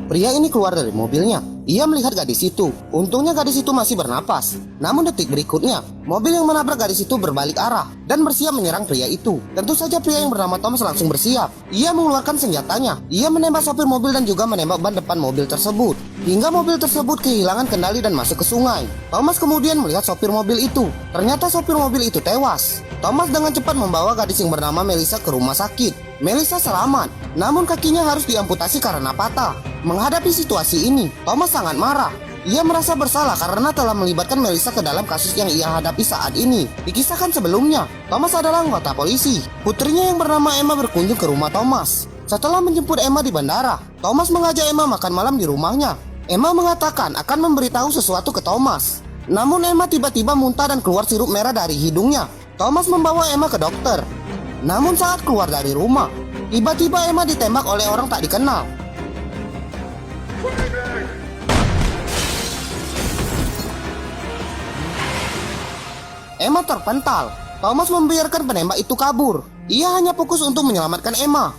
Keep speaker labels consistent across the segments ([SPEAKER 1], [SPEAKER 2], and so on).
[SPEAKER 1] Pria ini keluar dari mobilnya. Ia melihat gadis itu. Untungnya gadis itu masih bernapas. Namun detik berikutnya, mobil yang menabrak gadis itu berbalik arah dan bersiap menyerang pria itu. Tentu saja pria yang bernama Thomas langsung bersiap. Ia mengeluarkan senjatanya. Ia menembak sopir mobil dan juga menembak ban depan mobil tersebut. Hingga mobil tersebut kehilangan kendali dan masuk ke sungai. Thomas kemudian melihat sopir mobil itu. Ternyata sopir mobil itu tewas. Thomas dengan cepat membawa gadis yang bernama Melissa ke rumah sakit. Melissa selamat, namun kakinya harus diamputasi karena patah. Menghadapi situasi ini, Thomas sangat marah. Ia merasa bersalah karena telah melibatkan Melissa ke dalam kasus yang ia hadapi saat ini. Dikisahkan sebelumnya, Thomas adalah anggota polisi. Putrinya yang bernama Emma berkunjung ke rumah Thomas. Setelah menjemput Emma di bandara, Thomas mengajak Emma makan malam di rumahnya. Emma mengatakan akan memberitahu sesuatu ke Thomas. Namun Emma tiba-tiba muntah dan keluar sirup merah dari hidungnya. Thomas membawa Emma ke dokter. Namun saat keluar dari rumah, tiba-tiba Emma ditembak oleh orang tak dikenal. Emma terpental. Thomas membiarkan penembak itu kabur. Ia hanya fokus untuk menyelamatkan Emma.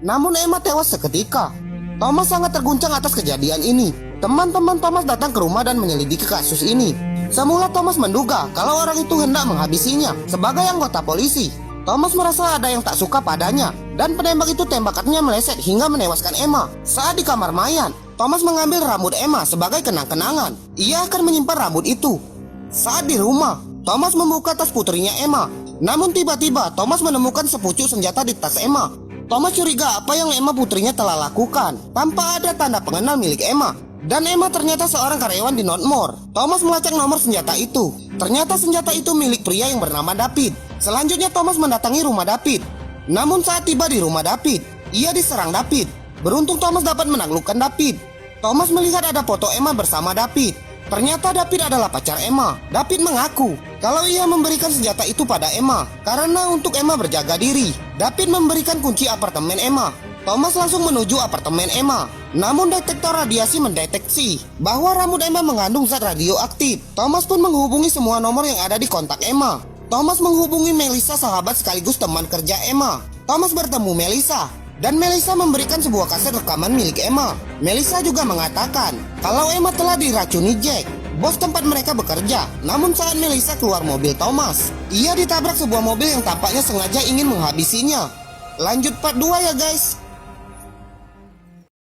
[SPEAKER 1] Namun Emma tewas seketika. Thomas sangat terguncang atas kejadian ini. Teman-teman Thomas datang ke rumah dan menyelidiki kasus ini. Semula Thomas menduga kalau orang itu hendak menghabisinya sebagai anggota polisi. Thomas merasa ada yang tak suka padanya, dan penembak itu tembakannya meleset hingga menewaskan Emma. Saat di kamar mayat, Thomas mengambil rambut Emma sebagai kenang-kenangan. Ia akan menyimpan rambut itu. Saat di rumah, Thomas membuka tas putrinya Emma. Namun tiba-tiba Thomas menemukan sepucuk senjata di tas Emma. Thomas curiga apa yang Emma putrinya telah lakukan tanpa ada tanda pengenal milik Emma. Dan Emma ternyata seorang karyawan di Northmore. Thomas melacak nomor senjata itu. Ternyata senjata itu milik pria yang bernama David. Selanjutnya Thomas mendatangi rumah David. Namun saat tiba di rumah David, ia diserang David. Beruntung Thomas dapat menaklukkan David. Thomas melihat ada foto Emma bersama David. Ternyata David adalah pacar Emma. David mengaku kalau ia memberikan senjata itu pada Emma karena untuk Emma berjaga diri. David memberikan kunci apartemen Emma. Thomas langsung menuju apartemen Emma. Namun detektor radiasi mendeteksi bahwa rambut Emma mengandung zat radioaktif. Thomas pun menghubungi semua nomor yang ada di kontak Emma. Thomas menghubungi Melissa, sahabat sekaligus teman kerja Emma. Thomas bertemu Melissa, dan Melissa memberikan sebuah kaset rekaman milik Emma. Melissa juga mengatakan kalau Emma telah diracuni Jack, bos tempat mereka bekerja. Namun saat Melissa keluar mobil Thomas, ia ditabrak sebuah mobil yang tampaknya sengaja ingin menghabisinya. Lanjut part 2 ya guys.